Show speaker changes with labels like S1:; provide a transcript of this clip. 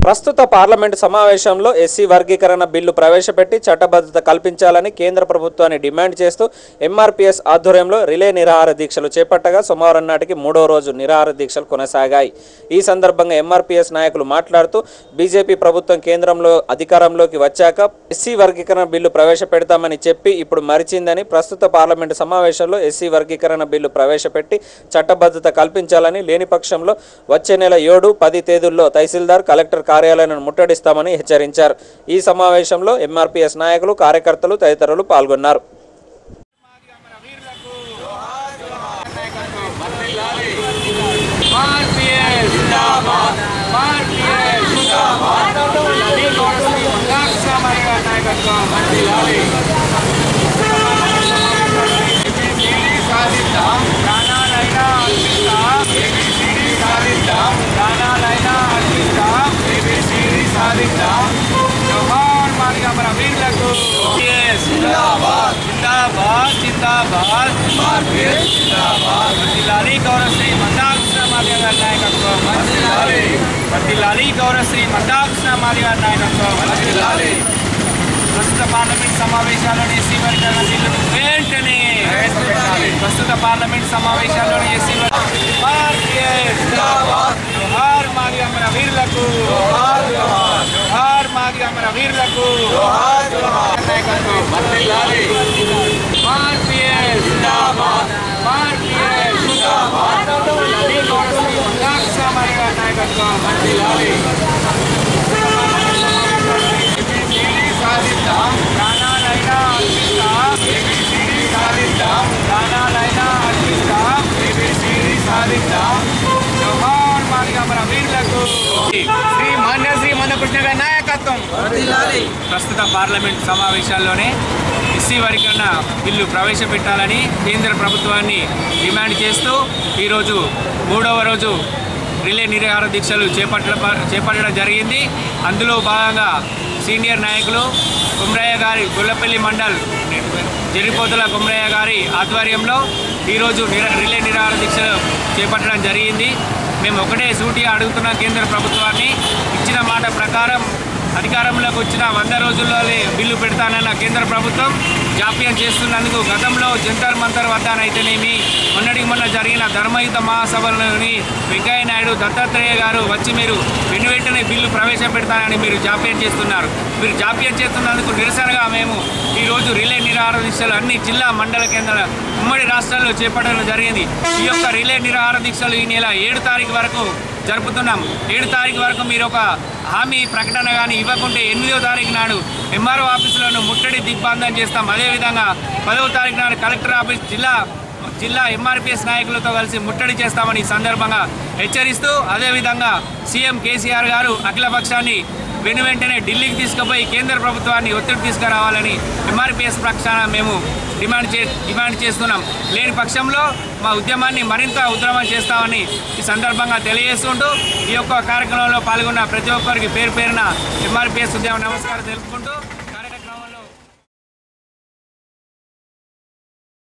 S1: ప్రస్తుత పార్లమెంటు సమావేశంలో ఎస్సీ వర్గీకరణ బిల్లు ప్రవేశపెట్టి చట్టబద్ధత కల్పించాలని కేంద్ర ప్రభుత్వాన్ని డిమాండ్ చేస్తూ ఎంఆర్పీఎస్ ఆధ్వర్యంలో రిలే నిరాహార దీక్షలు చేపట్టగా సోమవారం నాటికి 3వ రోజు నిరాహార దీక్షలు కొనసాగాయి। ఈ సందర్భంగా ఎంఆర్పీఎస్ నాయకులు మాట్లాడుతూ బీజేపీ ప్రభుత్వం కేంద్రంలో అధికారంలోకి వచ్చాక ఎస్సీ వర్గీకరణ బిల్లు ప్రవేశపెడతామని చెప్పి ఇప్పుడు మరిచిందని, ప్రస్తుత పార్లమెంటు సమావేశంలో ఎస్సీ వర్గీకరణ బిల్లు ప్రవేశపెట్టి చట్టబద్ధత కల్పించాలని, లేని పక్షంలో వచ్చే నెల 7, 10 తేదీల్లో తహసీల్దార్, కలెక్టర్ కార్యాలయాలను ముట్టడిస్తామని హెచ్చరించారు। ఈ సమావేశంలో ఎంఆర్పీఎస్ నాయకులు, కార్యకర్తలు తదితరులు పాల్గొన్నారు।
S2: ప్రస్తుత పార్లమెంట్ సమావేశాల్లోని ఎస్సీ వర్గీకరణ బిల్లును వెంటనే ప్రస్తుత పార్లమెంట్ సమావేశాల్లోని ఎస్సీ జోహార్ మాది అమర వీరులకు, జోహార్ మాది అమర వీరులకు ప్రస్తుత పార్లమెంట్ సమావేశాల్లోనే ఎస్సీ వర్గీకరణ బిల్లు ప్రవేశపెట్టాలని కేంద్ర ప్రభుత్వాన్ని డిమాండ్ చేస్తూ ఈరోజు 3వ రోజు రిలే నిరాహార దీక్షలు చేపట్టడం జరిగింది। అందులో భాగంగా సీనియర్ నాయకులు కుమ్రయ్య గారి గొల్లపల్లి మండల్ జరిపోతుల కుమ్రయ్య గారి ఆధ్వర్యంలో ఈరోజు రిలే నిరాహార దీక్షలు చేపట్టడం జరిగింది। మేము ఒకటే సూటిగా అడుగుతున్న కేంద్ర ప్రభుత్వాన్ని, ఇచ్చిన మాట ప్రకారం అధికారంలోకి వచ్చిన 100 రోజుల్లోనే బిల్లు పెడతానన్న కేంద్ర ప్రభుత్వం జాప్యం చేస్తున్నందుకు గతంలో జంతర్ మంతర్ వద్దనైతేనేమి, మొన్న జరిగిన ధర్మయుద్ధ మహాసభలోని వెంకయ్య నాయుడు, దత్తాత్రేయ గారు వచ్చి మీరు వెంటనే బిల్లు ప్రవేశపెడతానని మీరు జాప్యం చేస్తున్నారు। మీరు జాప్యం చేస్తున్నందుకు నిరసనగా మేము ఈరోజు రిలే నిరాహార దీక్షలు అన్ని జిల్లా మండల కేంద్రాల ఉమ్మడి రాష్ట్రాల్లో చేపట్టడం జరిగింది। ఈ యొక్క రిలే నిరాహార దీక్షలు ఈ నెల 7 తారీఖు వరకు జరుపుతున్నాం। 7 తారీఖు వరకు మీరు ఒక హామీ ప్రకటన కానీ ఇవ్వకుంటే 8వ తారీఖు నాడు ఎంఆర్ఓ ఆఫీసులను ముట్టడి దిగ్బంధం చేస్తాం। అదేవిధంగా 10వ తారీఖు నాడు కలెక్టర్ ఆఫీస్ జిల్లా ఎంఆర్పీఎస్ నాయకులతో కలిసి ముట్టడి చేస్తామని ఈ సందర్భంగా హెచ్చరిస్తూ, అదేవిధంగా సీఎం కేసీఆర్ గారు అఖిలపక్షాన్ని వెంటనే ఢిల్లీకి తీసుకుపోయి కేంద్ర ప్రభుత్వాన్ని ఒత్తిడి తీసుకురావాలని ఎంఆర్పీఎస్ పక్షాన మేము డిమాండ్ చేస్తున్నాం। లేని పక్షంలో మా ఉద్యమాన్ని మరింత ఉధృతం చేస్తామని ఈ సందర్భంగా తెలియజేస్తుంటూ, ఈ యొక్క కార్యక్రమంలో పాల్గొన్న ప్రతి ఒక్కరికి పేరు పేరున ఎంఆర్పీఎస్ ఉద్యమ నమస్కారం తెలుపుకుంటూ